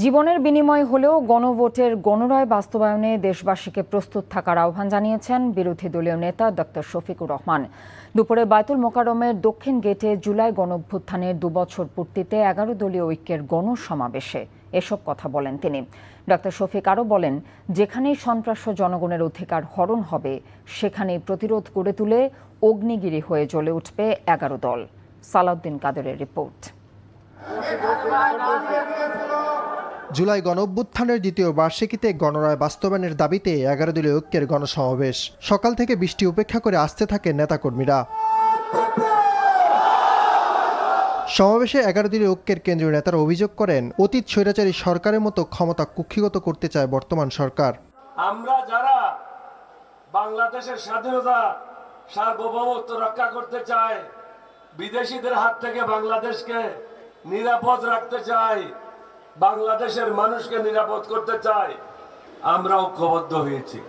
জীবনের বিনিময় হলেও গণভোটের গণরায় বাস্তবায়নে দেশবাসীকে প্রস্তুত থাকার আহ্বান জানিয়েছেন বিরোধী দলীয় নেতা ডক্টর শফিকুর রহমান। দুপুরে বায়তুল মোকাররমের দক্ষিণ গেটে জুলাই গণঅভ্যুত্থানের 2 বছর পূর্তিতে 11 দলীয় ঐক্যের গণসমাবেশে এসব কথা বলেন তিনি। ডক্টর শফিক আরও বলেন, যেখানেই সন্ত্রাস জনগণের অধিকার হরণ হবে সেখানেই প্রতিরোধ গড়ে তুলে অগ্নিগিরি হয়ে জ্বলে উঠবে 11 দল। সালাউদ্দিন কাদেরের রিপোর্ট। জুলাই গণঅভ্যুত্থানের দ্বিতীয় বার্ষিকীতে গণরায় বাস্তবায়নের দাবিতে 11 দলীয় ঐক্যের গণসমাবেশ। সকাল থেকে বৃষ্টি উপেক্ষা করে আসতে থাকে নেতাকর্মীরা। সমাবেশে 11 দলীয় ঐক্যের কেন্দ্রীয় নেতারা অভিযোগ করেন, অতীত স্বৈরাচারী সরকারের মতো ক্ষমতা কুক্ষিগত করতে চায় বর্তমান সরকার। আমরা যারা বাংলাদেশের স্বাধীনতা সার্বভৌমত্ব রক্ষা করতে চাই, বিদেশিদের হাত থেকে বাংলাদেশকে নিরাপদ রাখতে চাই, বাংলাদেশের মানুষকে নিরাপদ করতে চাই, আমরা ঐক্যবদ্ধ হয়েছি।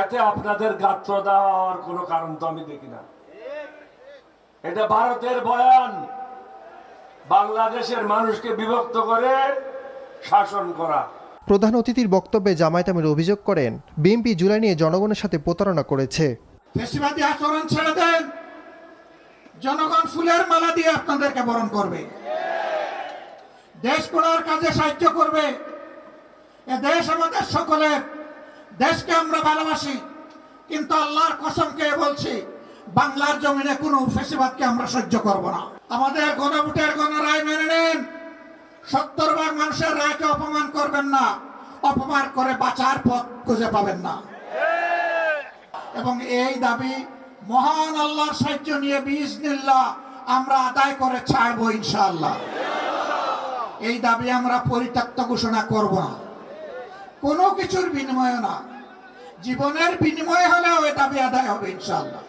এতে আপনাদের গাত্র দেওয়ার কোনো কারণ তো আমি দেখি না। এটা ভারতের বয়ান, বাংলাদেশের মানুষকে বিভক্ত করে শাসন করা। প্রধান অতিথির বক্তব্যে জামায়াত আমির অভিযোগ করেন, বিএনপি জুলাই নিয়ে জনগণের সাথে প্রতারণা করেছে। ফ্যাসিবাদী আচরণ ছেড়ে দেন, জনগণ ফুলের মালা দিয়ে আপনাদেরকে বরণ করবে, দেশ গড়ার কাজে সাহায্য করবে। এ দেশ আমাদের সকলের, দেশকে আমরা ভালোবাসি, কিন্তু আল্লাহর কসমকে বলছি, বাংলার জমিনে কোনো ফ্যাসিবাদকে আমরা সহ্য করব না। আমাদের গণভোটের গণরায় মেনে নেন। 70 ভাগ মানুষের রায়কে অপমান করবেন না, অপমান করে বাঁচার পথ খুঁজে পাবেন না। এবং এই দাবি মহান আল্লাহর সাহায্য নিয়ে বিইজনিল্লাহ আমরা আদায় করে ছাড়বো ইনশাআল্লাহ। এই দাবি আমরা পরিত্যক্ত ঘোষণা করব না, কোনো কিছুর বিনিময়ে না, জীবনের বিনিময়ে হলেও এই দাবি আদায় হবে ইনশাআল্লাহ।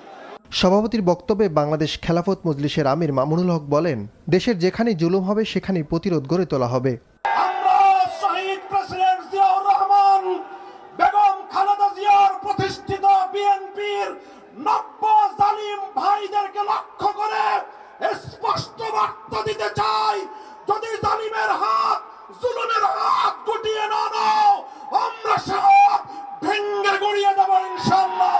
সভাপতির বক্তব্যে বাংলাদেশ খেলাফত মজলিসের আমির মামুনুল হক বলেন, দেশের যেখানে জুলুম হবে সেখানেই প্রতিরোধ গড়ে তোলা হবে। আমরা শহীদ প্রেসিডেন্ট জিয়াউর রহমান, বেগম খালেদা জিয়ার প্রতিষ্ঠিত বিএনপির 90 জালিম ভাইদেরকে লক্ষ্য করে স্পষ্ট বার্তা দিতে চাই, যদি জালিমের হাত, জুলুমের হাত গুটিয়ে না নাও, আমরা সব ভেঙে গুড়িয়ে দেব ইনশাআল্লাহ।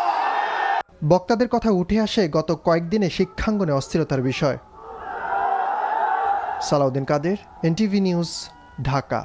বক্তাদের কথা উঠে আসে গত কয়েকদিনে শিক্ষাঙ্গনে অস্থিরতার বিষয়। সালাউদ্দিন কাদের, এনটিভি নিউজ, ঢাকা।